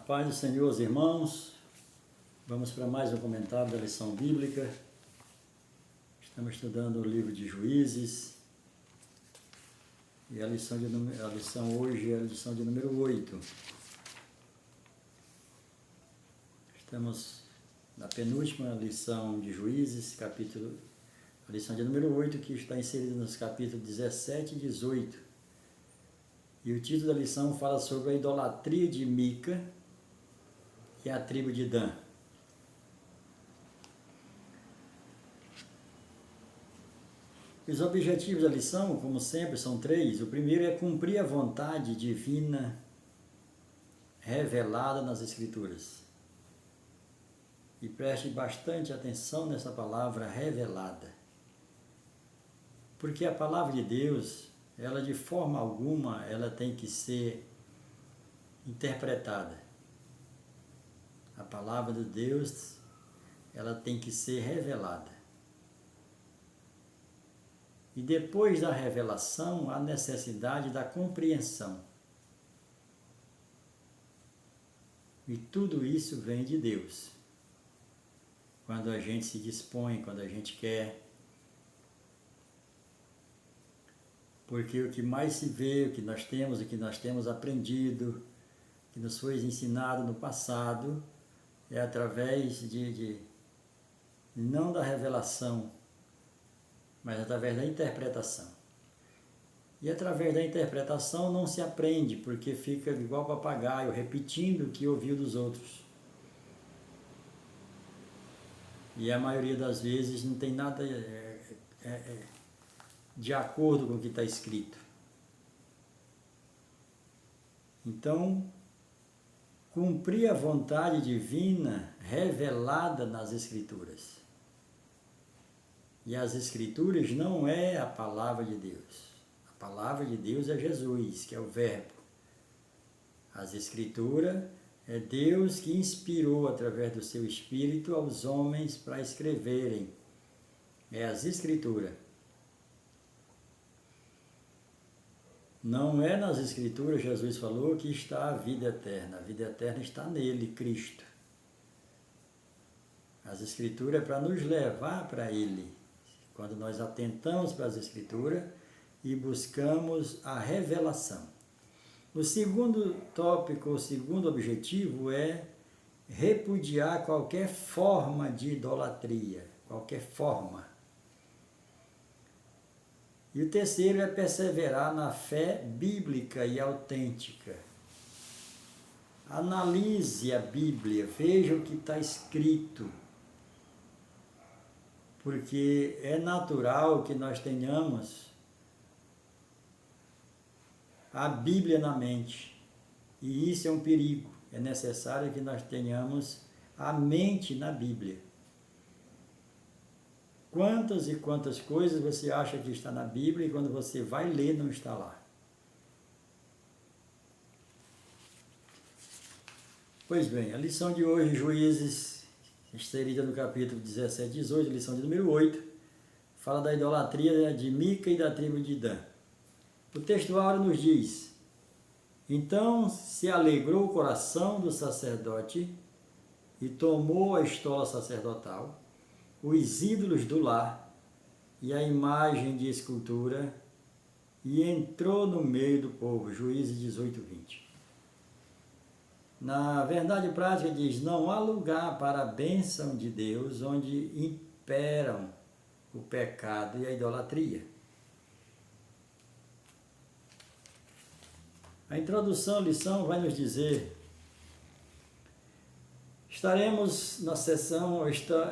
Paz do Senhor, os irmãos, vamos para mais um comentário da lição bíblica. Estamos estudando o livro de Juízes e a lição hoje é a lição de número 8. Estamos na penúltima lição de Juízes, a lição de número 8, que está inserida nos capítulos 17 e 18. E o título da lição fala sobre a idolatria de Mica e a tribo de Dan. Os objetivos da lição, como sempre, são três. O primeiro é cumprir a vontade divina revelada nas Escrituras. E preste bastante atenção nessa palavra revelada. Porque a palavra de Deus, ela de forma alguma, ela tem que ser interpretada. A palavra de Deus, ela tem que ser revelada. E depois da revelação, a necessidade da compreensão. E tudo isso vem de Deus. Quando a gente se dispõe, quando a gente quer. Porque o que mais se vê, o que nós temos aprendido, que nos foi ensinado no passado, é através não da revelação, mas através da interpretação. E através da interpretação não se aprende, porque fica igual papagaio, repetindo o que ouviu dos outros. E a maioria das vezes não tem nada de acordo com o que está escrito. Então, cumprir a vontade divina revelada nas Escrituras. E as Escrituras não é a palavra de Deus. A palavra de Deus é Jesus, que é o Verbo. As Escrituras é Deus que inspirou através do seu Espírito aos homens para escreverem. É as Escrituras. Não é nas Escrituras, Jesus falou, que está a vida eterna. A vida eterna está nele, Cristo. As Escrituras é para nos levar para Ele. Quando nós atentamos para as Escrituras e buscamos a revelação. O segundo tópico, o segundo objetivo é repudiar qualquer forma de idolatria, qualquer forma. E o terceiro é perseverar na fé bíblica e autêntica. Analise a Bíblia, veja o que está escrito. Porque é natural que nós tenhamos a Bíblia na mente. E isso é um perigo. É necessário que nós tenhamos a mente na Bíblia. Quantas e quantas coisas você acha que está na Bíblia e quando você vai ler não está lá? Pois bem, a lição de hoje, Juízes, inserida no capítulo 17 e 18, lição de número 8, fala da idolatria de Mica e da tribo de Dan. O texto áureo nos diz: então se alegrou o coração do sacerdote e tomou a estola sacerdotal, os ídolos do lar e a imagem de escultura, e entrou no meio do povo. Juízes 18, 20. Na verdade prática diz: não há lugar para a bênção de Deus onde imperam o pecado e a idolatria. A introdução à lição vai nos dizer: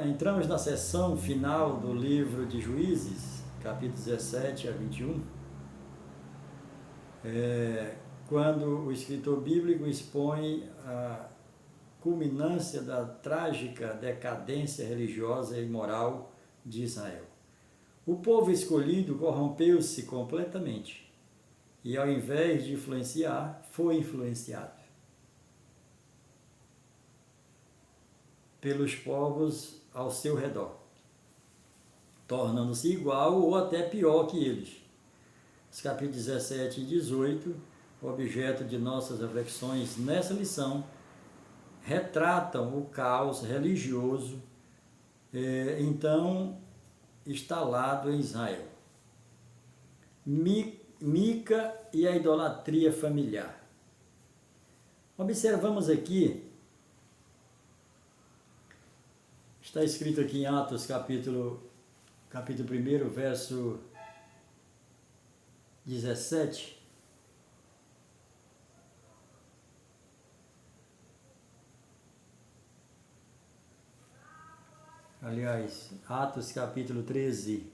entramos na sessão final do livro de Juízes, capítulo 17 a 21, quando o escritor bíblico expõe a culminância da trágica decadência religiosa e moral de Israel. O povo escolhido corrompeu-se completamente e, ao invés de influenciar, foi influenciado pelos povos ao seu redor, tornando-se igual ou até pior que eles. Os capítulos 17 e 18, objeto de nossas reflexões nessa lição, retratam o caos religioso então instalado em Israel. Mica e a idolatria familiar. Observamos aqui, está escrito aqui em Atos capítulo 1, verso 17, aliás, Atos capítulo 13,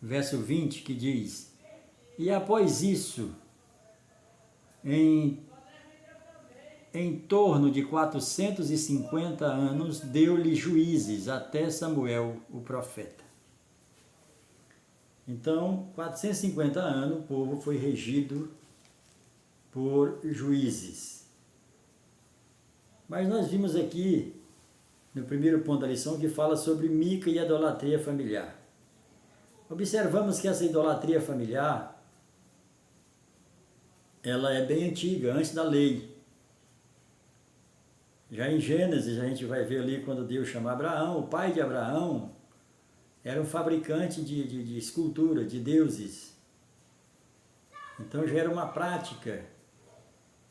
verso 20, que diz: e após isso, em torno de 450 anos, deu-lhe juízes até Samuel, o profeta. Então, 450 anos, o povo foi regido por juízes. Mas nós vimos aqui, no primeiro ponto da lição, que fala sobre Mica e a idolatria familiar. Observamos que essa idolatria familiar, ela é bem antiga, antes da lei. Já em Gênesis, a gente vai ver ali quando Deus chama Abraão, o pai de Abraão era um fabricante de escultura, de deuses. Então já era uma prática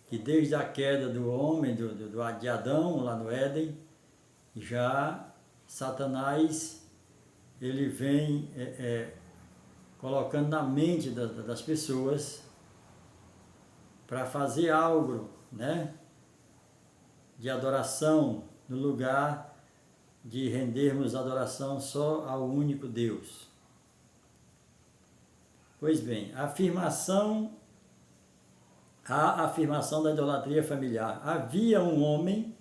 que desde a queda do homem, de Adão, lá no Éden, já Satanás, ele vem colocando na mente das pessoas para fazer algo, né, de adoração, no lugar de rendermos adoração só ao único Deus. Pois bem, a afirmação da idolatria familiar. Havia um homem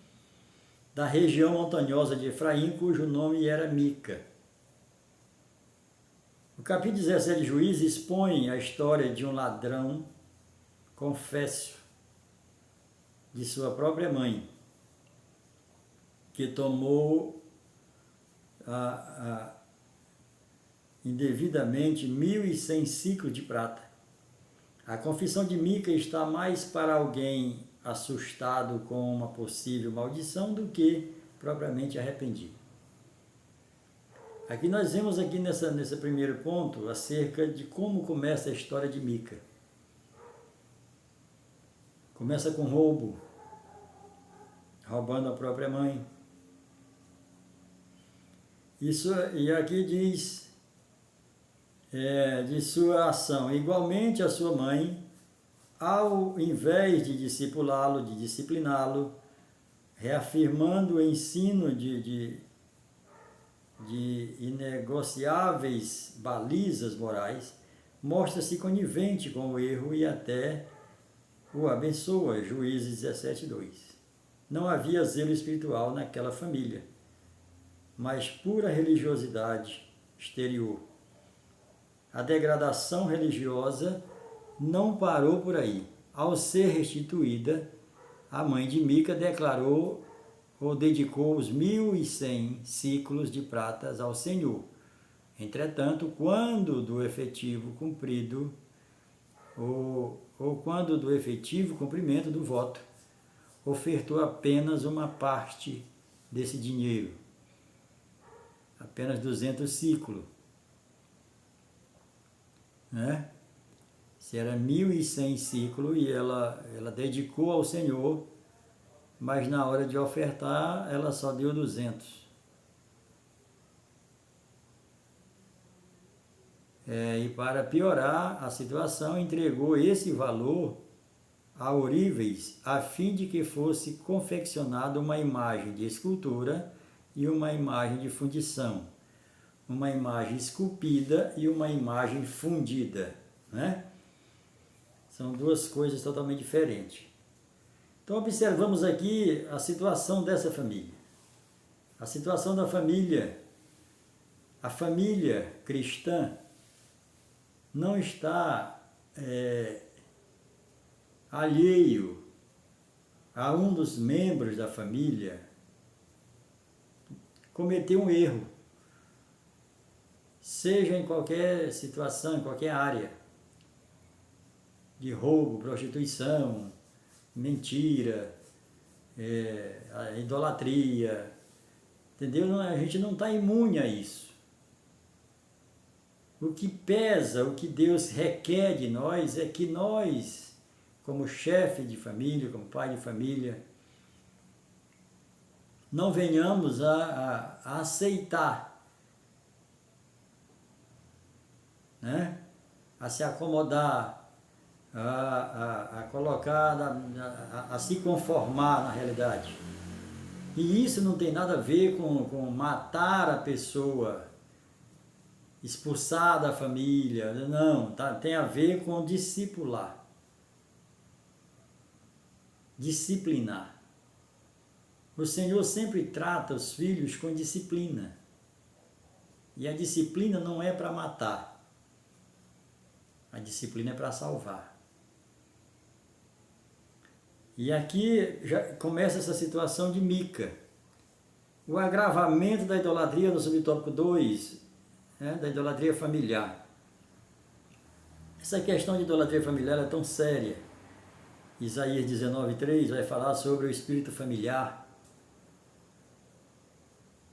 da região montanhosa de Efraim, cujo nome era Mica. O capítulo 17 de Juízes expõe a história de um ladrão confesso de sua própria mãe, que tomou indevidamente 1.100 ciclos de prata. A confissão de Mica está mais para alguém assustado com uma possível maldição do que propriamente arrependido. Aqui nós vemos aqui nesse primeiro ponto acerca de como começa a história de Mica. Começa com roubo, roubando a própria mãe. Isso, e aqui diz de sua ação. Igualmente a sua mãe, ao invés de discipulá-lo, de discipliná-lo, reafirmando o ensino de inegociáveis balizas morais, mostra-se conivente com o erro e até o abençoa. Juízes 17:2. Não havia zelo espiritual naquela família, mas pura religiosidade exterior. A degradação religiosa não parou por aí. Ao ser restituída, a mãe de Mica declarou ou dedicou os 1.100 ciclos de pratas ao Senhor. Entretanto, quando do efetivo cumprido, ou quando do efetivo cumprimento do voto, ofertou apenas uma parte desse dinheiro, apenas 200 ciclos, né? Se era 1.100 ciclos e ela dedicou ao Senhor, mas na hora de ofertar ela só deu 200. E para piorar a situação, entregou esse valor a ourives, a fim de que fosse confeccionada uma imagem de escultura e uma imagem de fundição, uma imagem esculpida e uma imagem fundida, né? São duas coisas totalmente diferentes. Então observamos aqui a situação dessa família. A situação da família, a família cristã não está alheio a um dos membros da família cometer um erro, seja em qualquer situação, em qualquer área, de roubo, prostituição, mentira, a idolatria, entendeu? Não, a gente não está imune a isso. O que pesa, o que Deus requer de nós é que nós, como chefe de família, como pai de família, não venhamos a aceitar, né? A se acomodar, a colocar, a se conformar na realidade. E isso não tem nada a ver com matar a pessoa, expulsar da família, não, tá? Tem a ver com discipular, disciplinar. O Senhor sempre trata os filhos com disciplina. E a disciplina não é para matar. A disciplina é para salvar. E aqui já começa essa situação de Mica. O agravamento da idolatria no subtópico 2, né, da idolatria familiar. Essa questão de idolatria familiar é tão séria. Isaías 19:3 vai falar sobre o espírito familiar.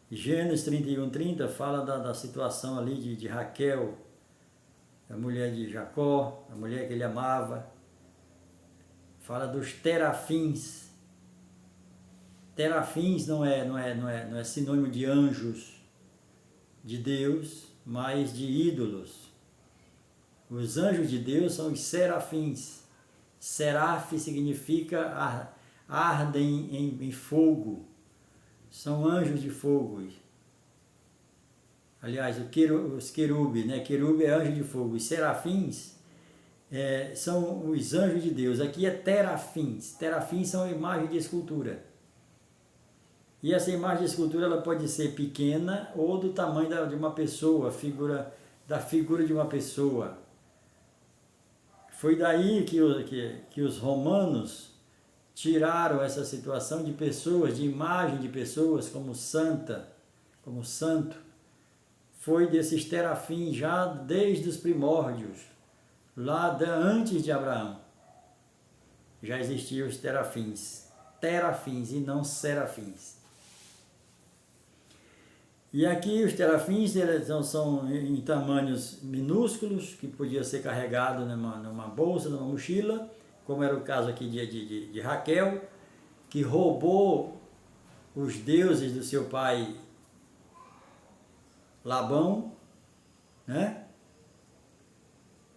Gênesis 31:30 fala da situação ali de Raquel, a mulher de Jacó, a mulher que ele amava. Fala dos terafins. Terafins não é sinônimo de anjos de Deus, mas de ídolos. Os anjos de Deus são os serafins. Seraf significa ardem em fogo. São anjos de fogo. Aliás, os querubes, né? Querube é anjo de fogo. Os serafins são os anjos de Deus. Aqui é terafins. Terafins são imagens de escultura. E essa imagem de escultura ela pode ser pequena ou do tamanho de uma pessoa, da figura de uma pessoa. Foi daí que os romanos tiraram essa situação de pessoas, de imagem de pessoas como santa, como santo. Foi desses terafins já desde os primórdios, antes de Abraão. Já existiam os terafins e não serafins. E aqui os terafins eles são em tamanhos minúsculos, que podia ser carregado numa bolsa, numa mochila, como era o caso aqui de Raquel, que roubou os deuses do seu pai Labão, né?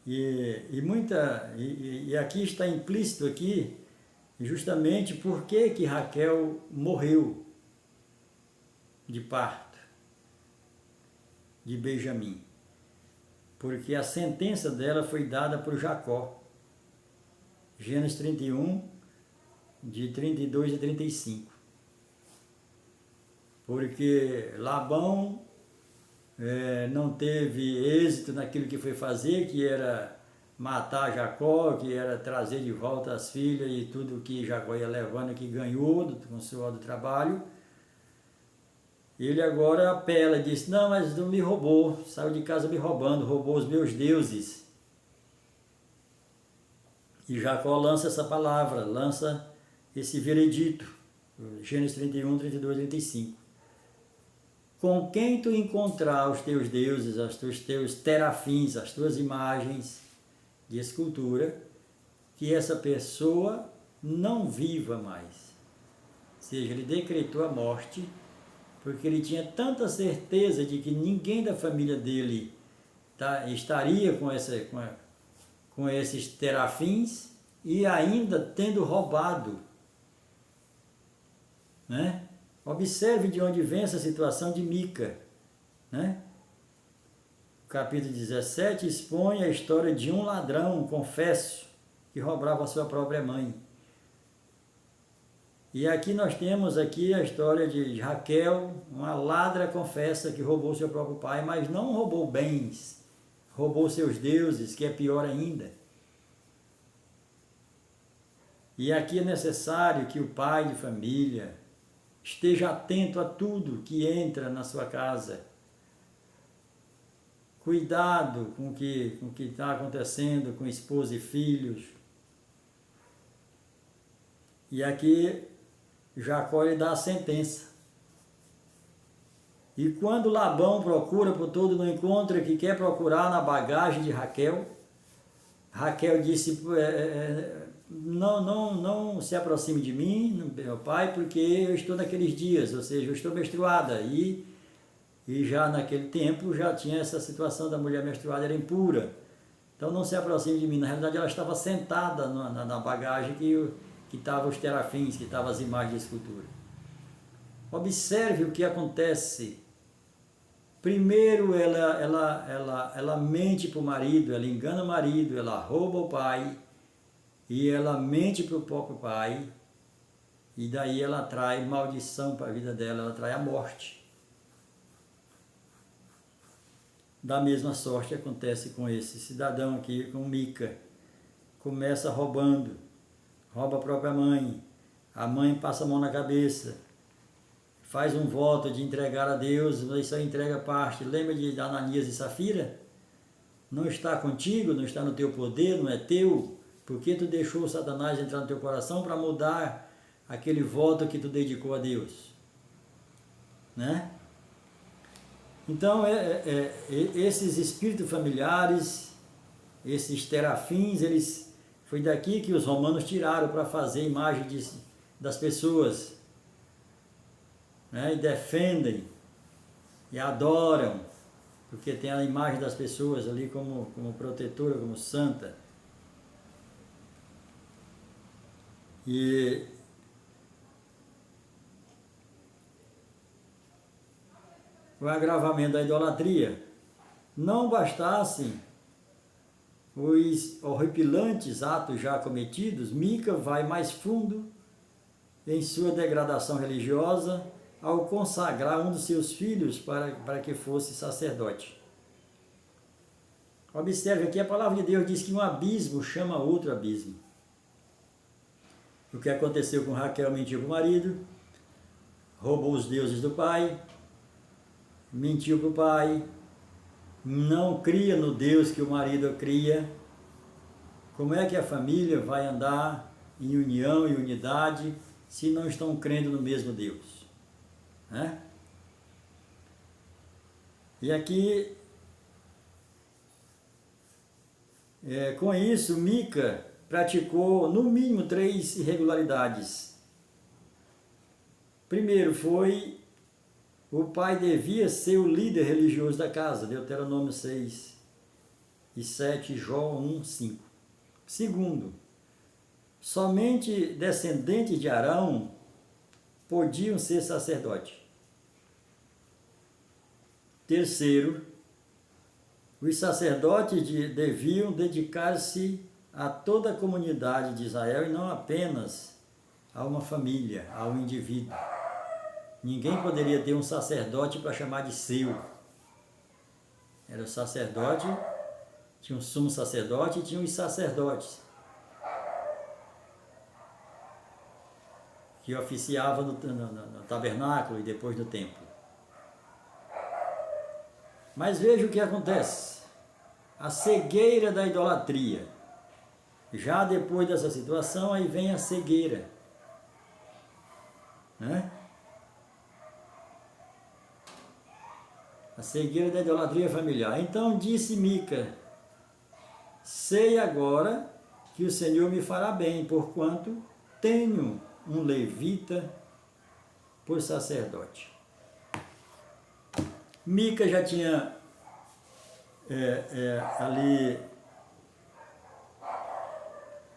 E aqui está implícito aqui justamente por que Raquel morreu de parto de Benjamim. Porque a sentença dela foi dada por Jacó. Gênesis 31, de 32 a 35. Porque Labão não teve êxito naquilo que foi fazer, que era matar Jacó, que era trazer de volta as filhas e tudo que Jacó ia levando, que ganhou com o suor do trabalho. Ele agora apela e diz, não, mas não me roubou, saiu de casa me roubando, roubou os meus deuses. E Jacó lança essa palavra, lança esse veredito, Gênesis 31, 32, 35. Com quem tu encontrar os teus deuses, os teus terafins, as tuas imagens de escultura, que essa pessoa não viva mais. Ou seja, ele decretou a morte, porque ele tinha tanta certeza de que ninguém da família dele estaria com esses terafins e ainda tendo roubado, né? Observe de onde vem essa situação de Mica, né? O capítulo 17 expõe a história de um ladrão, confesso, que roubava a sua própria mãe. E aqui nós temos aqui a história de Raquel, uma ladra confessa que roubou seu próprio pai, mas não roubou bens, roubou seus deuses, que é pior ainda. E aqui é necessário que o pai de família esteja atento a tudo que entra na sua casa. Cuidado com o que está acontecendo com esposa e filhos. E aqui Jacó lhe dá a sentença. E quando Labão procura por todo não encontra, que quer procurar na bagagem de Raquel, Raquel disse, não se aproxime de mim, meu pai, porque eu estou naqueles dias, ou seja, eu estou menstruada. E já naquele tempo já tinha essa situação da mulher menstruada, era impura. Então não se aproxime de mim. Na realidade ela estava sentada na bagagem que estavam os terafins, que estavam as imagens de escultura. Observe o que acontece. Primeiro ela mente para o marido, ela engana o marido, ela rouba o pai, e ela mente para o próprio pai, e daí ela traz maldição para a vida dela, ela traz a morte. Da mesma sorte acontece com esse cidadão aqui, com Mica. Começa roubando, rouba a própria mãe, a mãe passa a mão na cabeça, faz um voto de entregar a Deus, mas só entrega parte. Lembra de Ananias e Safira? Não está contigo, não está no teu poder, não é teu, porque tu deixou Satanás entrar no teu coração para mudar aquele voto que tu dedicou a Deus, né? Então, esses espíritos familiares, esses terafins, foi daqui que os romanos tiraram para fazer imagem das pessoas, né? E defendem, e adoram, porque tem a imagem das pessoas ali como protetora, como santa. E o agravamento da idolatria. Não bastassem os horripilantes atos já cometidos, Mica vai mais fundo em sua degradação religiosa ao consagrar um dos seus filhos para que fosse sacerdote. Observe aqui, a palavra de Deus diz que um abismo chama outro abismo. O que aconteceu com Raquel? Mentiu para o marido, roubou os deuses do pai, mentiu para o pai, não cria no Deus que o marido cria. Como é que a família vai andar em união e unidade se não estão crendo no mesmo Deus? Né? E aqui, com isso, Mica praticou no mínimo 3 irregularidades. Primeiro foi, o pai devia ser o líder religioso da casa, Deuteronômio 6 e 7, Jó 1, 5. Segundo, somente descendentes de Arão podiam ser sacerdote. Terceiro, os sacerdotes deviam dedicar-se a toda a comunidade de Israel e não apenas a uma família, a um indivíduo. Ninguém poderia ter um sacerdote para chamar de seu. Era o sacerdote, tinha um sumo sacerdote e tinha os sacerdotes que oficiavam no tabernáculo e depois no templo. Mas veja o que acontece. A cegueira da idolatria. Já depois dessa situação, aí vem a cegueira, né? A cegueira da idolatria familiar. Então disse Mica: sei agora que o Senhor me fará bem, porquanto tenho um levita por sacerdote. Mica já tinha ali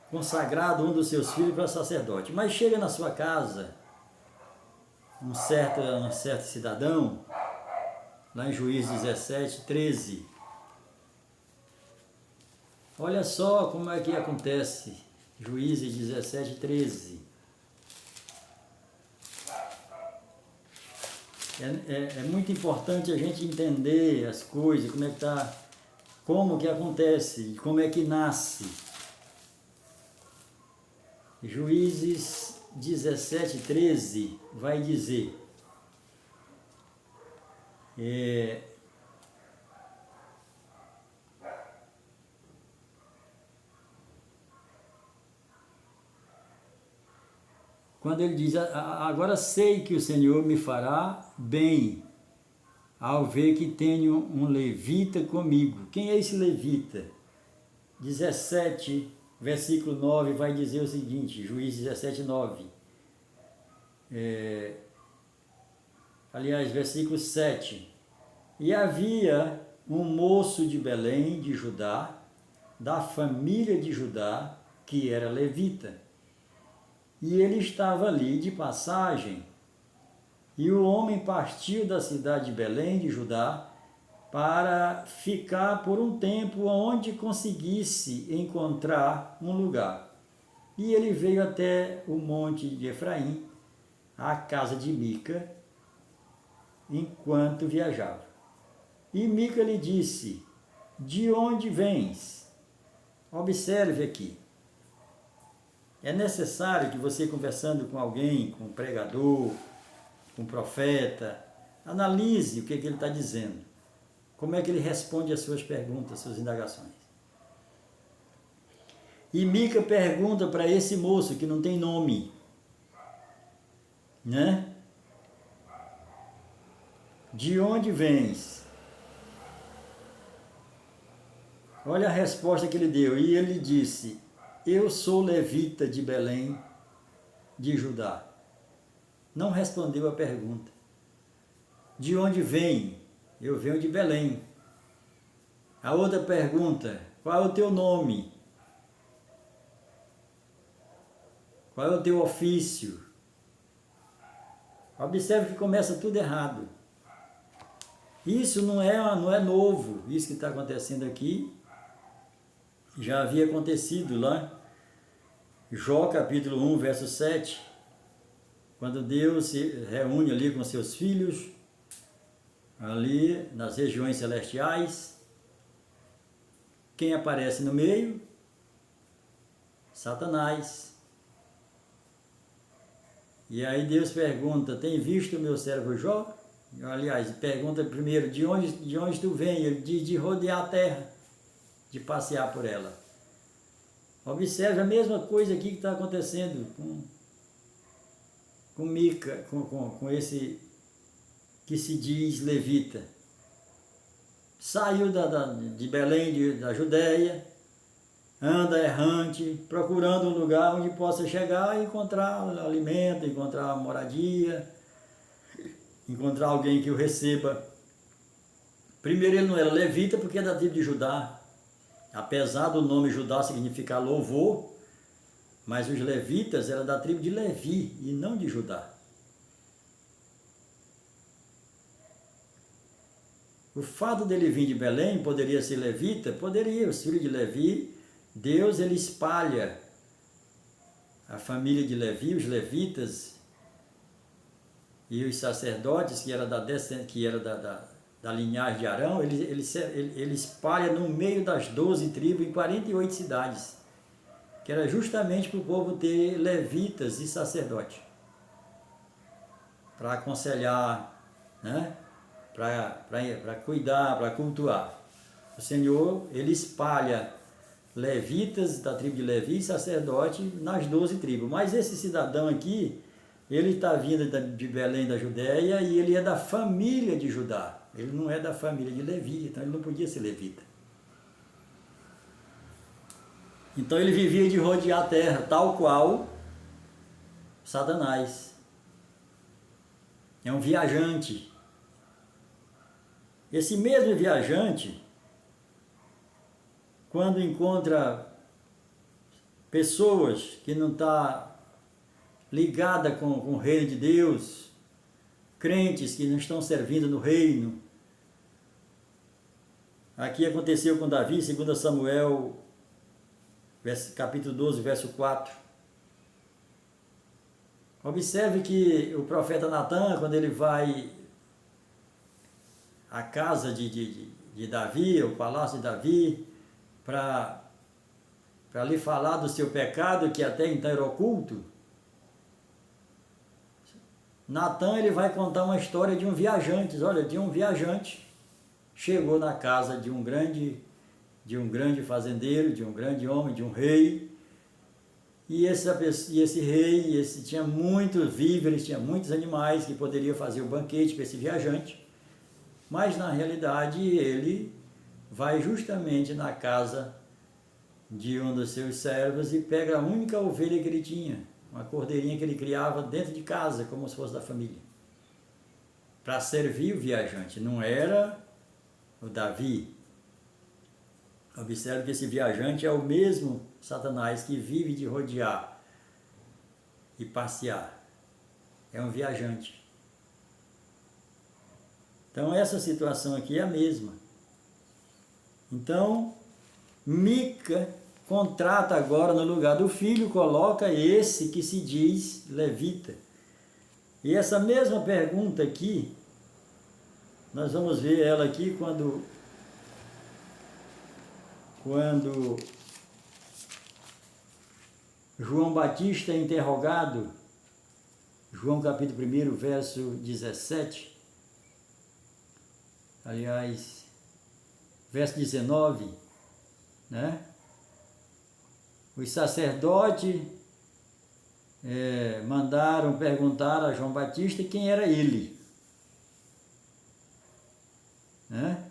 consagrado um dos seus filhos para sacerdote, mas chega na sua casa um certo cidadão, lá em Juízes 17, 13. Olha só como é que acontece, Juízes 17, 13. É muito importante a gente entender as coisas, como que acontece, como é que nasce. Juízes 17, 13 vai dizer: quando ele diz, agora sei que o Senhor me fará bem, ao ver que tenho um levita comigo. Quem é esse levita? 17, versículo 9, vai dizer o seguinte, Juízes 17, 9. Aliás, versículo 7. E havia um moço de Belém, de Judá, da família de Judá, que era levita. E ele estava ali de passagem. E o homem partiu da cidade de Belém, de Judá, para ficar por um tempo onde conseguisse encontrar um lugar. E ele veio até o monte de Efraim, à casa de Mica, enquanto viajava. E Mica lhe disse, de onde vens? Observe aqui. É necessário que você, conversando com alguém, com um pregador, com um profeta, analise o que ele está dizendo. Como é que ele responde às suas perguntas, às suas indagações. E Mica pergunta para esse moço que não tem nome, né? De onde vens? Olha a resposta que ele deu. E ele disse, eu sou levita de Belém, de Judá. Não respondeu a pergunta. De onde vem? Eu venho de Belém. A outra pergunta, qual é o teu nome? Qual é o teu ofício? Observe que começa tudo errado. Isso não é novo, isso que está acontecendo aqui. Já havia acontecido lá, Jó capítulo 1, verso 7, quando Deus se reúne ali com seus filhos, ali nas regiões celestiais. Quem aparece no meio? Satanás. E aí Deus pergunta, tem visto o meu servo Jó? Aliás, pergunta primeiro, de onde tu vem? Ele diz, de rodear a terra, de passear por ela. Observe a mesma coisa aqui que está acontecendo com Mica, com esse que se diz levita. Saiu de Belém, da Judéia, anda errante, procurando um lugar onde possa chegar e encontrar alimento, encontrar moradia, encontrar alguém que o receba. Primeiro, ele não era levita porque é da tribo de Judá. Apesar do nome Judá significar louvor, mas os levitas eram da tribo de Levi e não de Judá. O fato dele vir de Belém poderia ser levita? Poderia. Os filhos de Levi, Deus ele espalha a família de Levi, os levitas e os sacerdotes que era da linhagem de Arão, ele espalha no meio das 12 tribos em 48 cidades, que era justamente para o povo ter levitas e sacerdotes, para aconselhar, né? Para cuidar, para cultuar. O Senhor, ele espalha levitas da tribo de Levi e sacerdote nas 12 tribos. Mas esse cidadão aqui, ele está vindo de Belém da Judéia e ele é da família de Judá. Ele não é da família de Levi, então ele não podia ser levita. Então ele vivia de rodear a terra, tal qual Satanás. É um viajante. Esse mesmo viajante, quando encontra pessoas que não estão ligadas com o reino de Deus, crentes que não estão servindo no reino. Aqui aconteceu com Davi, 2 Samuel, capítulo 12, verso 4. Observe que o profeta Natan, quando ele vai à casa de Davi, o palácio de Davi, para lhe falar do seu pecado, que até então era oculto, Natan ele vai contar uma história de um viajante. Olha, de um viajante chegou na casa de um grande fazendeiro, de um grande homem, de um rei, e esse rei tinha muitos víveres, tinha muitos animais que poderia fazer o banquete para esse viajante, mas na realidade ele vai justamente na casa de um dos seus servos e pega a única ovelha que ele tinha, uma cordeirinha que ele criava dentro de casa, como se fosse da família, para servir o viajante. Não era o Davi. Observe que esse viajante é o mesmo Satanás que vive de rodear e passear. É um viajante. Então essa situação aqui é a mesma. Então, Mica contrata agora no lugar do filho, coloca esse que se diz levita. E essa mesma pergunta aqui, nós vamos ver ela aqui quando João Batista é interrogado, João capítulo 1, verso 17, aliás, verso 19, né? Os sacerdotes mandaram perguntar a João Batista quem era ele, né?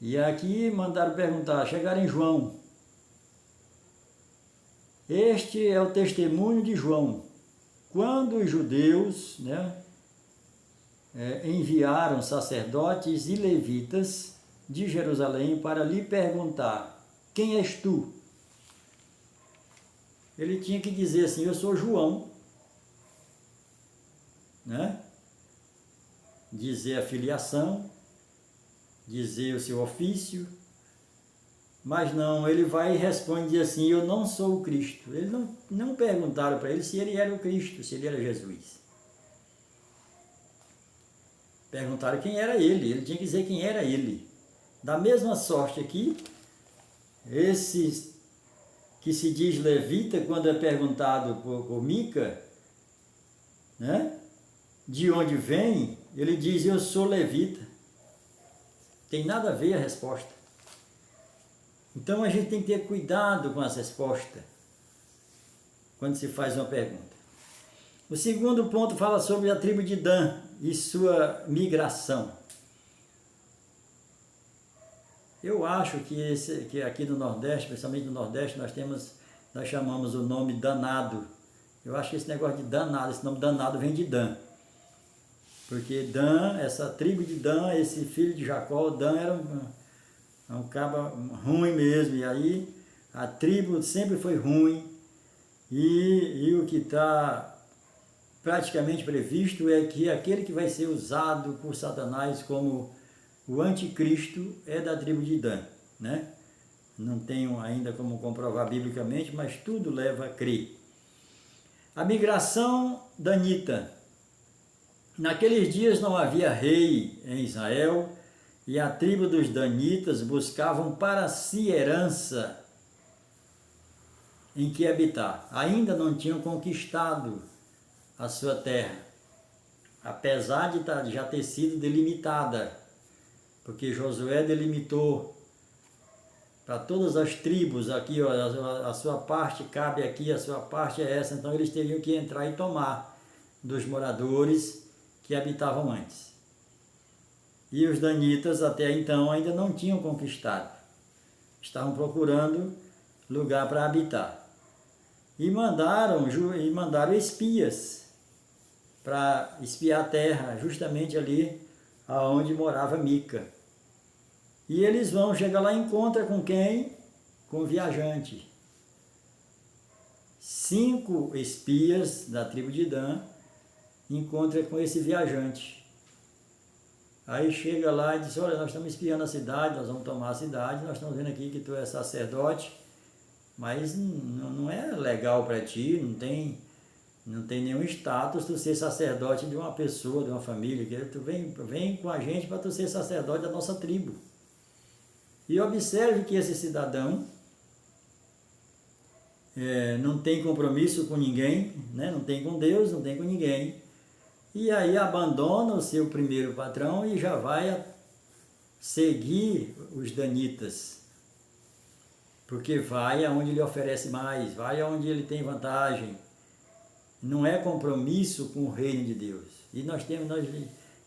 E aqui mandaram perguntar, chegaram em João. Este é o testemunho de João. Quando os judeus, né, enviaram sacerdotes e levitas de Jerusalém para lhe perguntar, quem és tu? Ele tinha que dizer assim, eu sou João, né? Dizer a filiação, dizer o seu ofício, mas não, ele vai e responde assim, eu não sou o Cristo. Eles não perguntaram para ele se ele era o Cristo, se ele era Jesus. Perguntaram quem era ele tinha que dizer quem era ele. Da mesma sorte aqui, esse que se diz levita, quando é perguntado por Mica, né, de onde vem, ele diz, eu sou levita. Tem nada a ver a resposta. Então a gente tem que ter cuidado com as respostas quando se faz uma pergunta. O segundo ponto fala sobre a tribo de Dan e sua migração. Eu acho que aqui no Nordeste, principalmente no Nordeste, nós chamamos o nome danado. Eu acho que esse negócio de danado, esse nome danado vem de Dan. Porque Dan, essa tribo de Dan, esse filho de Jacó, Dan era um cabra ruim mesmo. E aí a tribo sempre foi ruim. E o que está praticamente previsto é que aquele que vai ser usado por Satanás como o anticristo é da tribo de Dan, né? Não tenho ainda como comprovar biblicamente, mas tudo leva a crer. A migração danita. Naqueles dias não havia rei em Israel, e a tribo dos danitas buscavam para si herança em que habitar. Ainda não tinham conquistado a sua terra, apesar de já ter sido delimitada, porque Josué delimitou para todas as tribos, aqui ó, a sua parte cabe aqui, a sua parte é essa, então eles teriam que entrar e tomar dos moradores que habitavam antes. E os danitas até então ainda não tinham conquistado, estavam procurando lugar para habitar. E mandaram espias para espiar a terra, justamente ali aonde morava Mica. E eles vão chegar lá e encontram com quem? Com o viajante. 5 espias da tribo de Dan encontram com esse viajante. Aí chega lá e diz, olha, nós estamos espiando a cidade, nós vamos tomar a cidade, nós estamos vendo aqui que tu é sacerdote, mas não é legal para ti, não tem nenhum status tu ser sacerdote de uma pessoa, de uma família, que tu vem com a gente para tu ser sacerdote da nossa tribo. E observe que esse cidadão não tem compromisso com ninguém, né? Não tem com Deus, não tem com ninguém. E aí abandona o seu primeiro patrão e já vai seguir os danitas. porque vai aonde ele oferece mais, vai aonde ele tem vantagem. Não é compromisso com o reino de Deus. E nós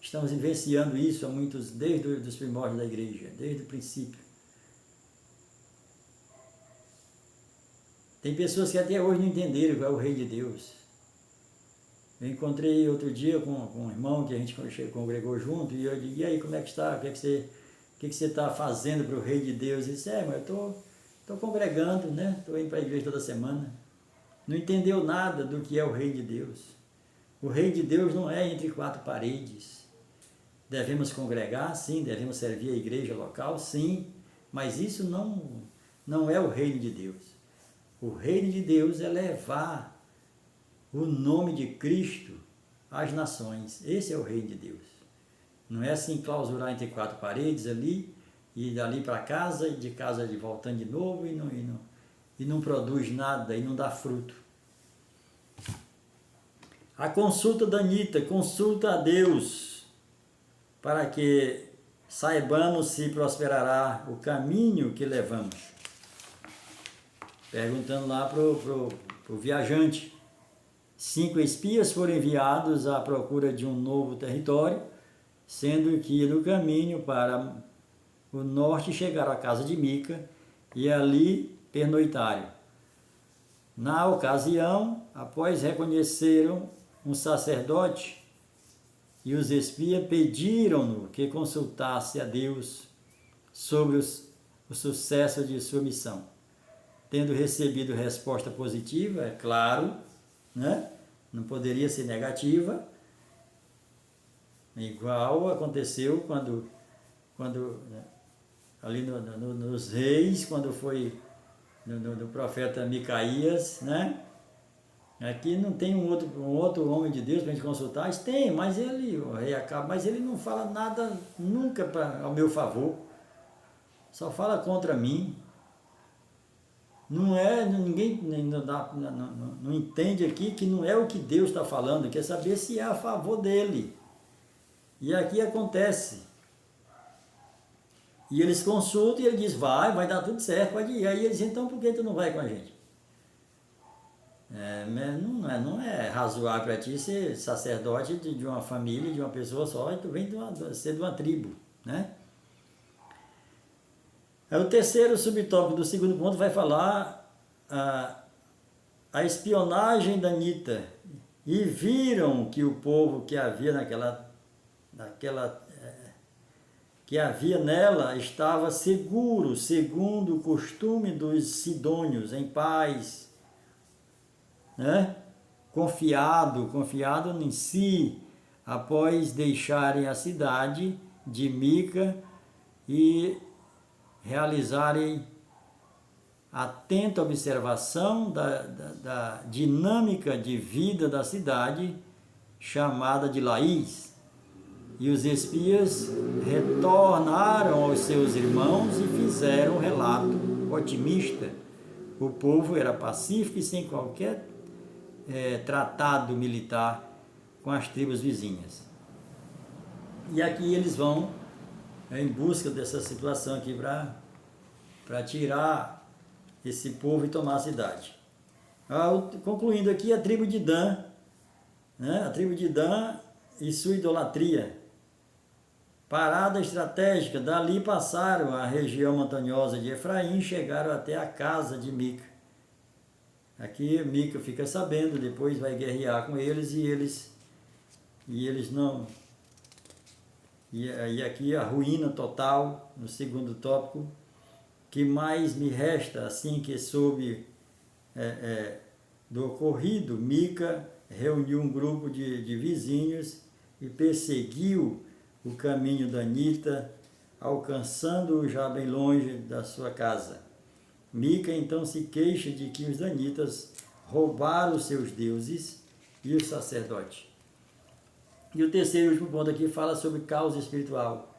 estamos vivenciando isso há desde os primórdios da igreja, desde o princípio. Tem pessoas que até hoje não entenderam qual é o reino de Deus. Eu encontrei outro dia com um irmão que a gente congregou junto, e eu digo, e aí, como é que está? O que você está fazendo para o reino de Deus? Ele disse, mas eu estou congregando, né? Estou indo para a igreja toda semana. Não entendeu nada do que é o reino de Deus. O reino de Deus não é entre quatro paredes. Devemos congregar, sim, devemos servir a igreja local, sim, mas isso não é o reino de Deus. O reino de Deus é levar o nome de Cristo às nações. Esse é o reino de Deus. Não é assim clausurar entre quatro paredes ali, e dali para casa, e de casa voltando de novo, e não produz nada, e não dá fruto. A consulta da Anitta, consulta a Deus, para que saibamos se prosperará o caminho que levamos. Perguntando lá pro viajante. 5 espias foram enviados à procura de um novo território, sendo que no caminho para o norte chegaram à casa de Mica e ali pernoitaram. Na ocasião, após reconheceram um sacerdote, e os espias pediram-no que consultasse a Deus sobre o sucesso de sua missão. Tendo recebido resposta positiva, é claro, né? Não poderia ser negativa, igual aconteceu quando né, ali nos reis, quando foi no profeta Micaías, né? Aqui não tem um outro homem de Deus para a gente consultar, tem, mas o rei Acabe, mas ele não fala nada nunca ao meu favor, só fala contra mim. Ninguém não entende aqui que não é o que Deus está falando, quer saber se é a favor dele. E aqui acontece. E eles consultam e ele diz, vai dar tudo certo, pode ir. Aí eles dizem, então por que tu não vai com a gente? Não é razoável para ti ser sacerdote de uma família, de uma pessoa só, e tu vem ser de uma tribo, né? O terceiro subtópico do segundo ponto vai falar a espionagem da Anitta. E viram que o povo que havia que havia nela estava seguro, segundo o costume dos sidônios, em paz, né? Confiado em si, após deixarem a cidade de Mica e realizarem atenta observação da dinâmica de vida da cidade, chamada de Laís. E os espias retornaram aos seus irmãos e fizeram um relato otimista. O povo era pacífico e sem qualquer tratado militar com as tribos vizinhas. E aqui eles vão em busca dessa situação aqui para tirar esse povo e tomar a cidade. Concluindo aqui, a tribo de Dan, né? A tribo de Dan e sua idolatria. Parada estratégica, dali passaram a região montanhosa de Efraim e chegaram até a casa de Mica. Aqui Mica fica sabendo, depois vai guerrear com eles e eles não... E aqui a ruína total, no segundo tópico, que mais me resta, assim que soube do ocorrido, Mica reuniu um grupo de vizinhos e perseguiu o caminho da Anitta, alcançando-o já bem longe da sua casa. Mica então se queixa de que os danitas roubaram os seus deuses e o sacerdote. E o terceiro e último ponto aqui fala sobre causa espiritual.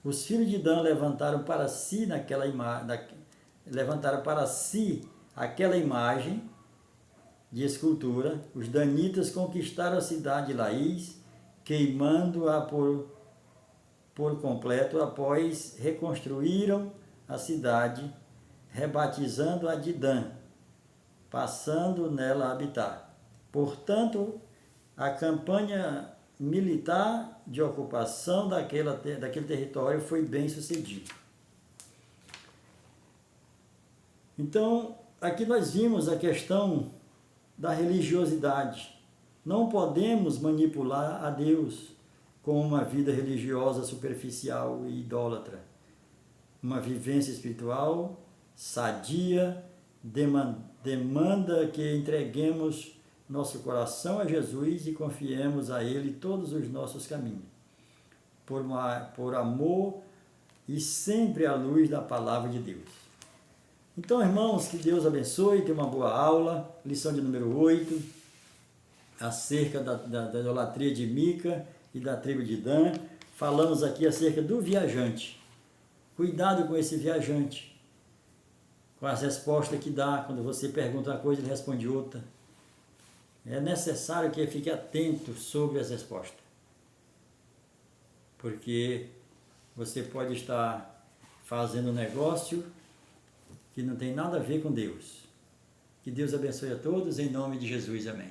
Os filhos de Dan levantaram para si aquela imagem de escultura. Os danitas conquistaram a cidade de Laís, queimando-a por completo. Após reconstruíram a cidade, rebatizando-a de Dan, passando nela a habitar. Portanto, a campanha militar de ocupação daquele território foi bem sucedida. Então, aqui nós vimos a questão da religiosidade. Não podemos manipular a Deus com uma vida religiosa superficial e idólatra. Uma vivência espiritual sadia demanda que entreguemos nosso coração a Jesus e confiemos a Ele todos os nossos caminhos, por amor e sempre à luz da palavra de Deus. Então, irmãos, que Deus abençoe, tenha uma boa aula, lição de número 8, acerca da idolatria de Mica e da tribo de Dan. Falamos aqui acerca do viajante. Cuidado com esse viajante, com as respostas que dá. Quando você pergunta uma coisa, ele responde outra. É necessário que fique atento sobre as respostas, porque você pode estar fazendo um negócio que não tem nada a ver com Deus. Que Deus abençoe a todos, em nome de Jesus, amém.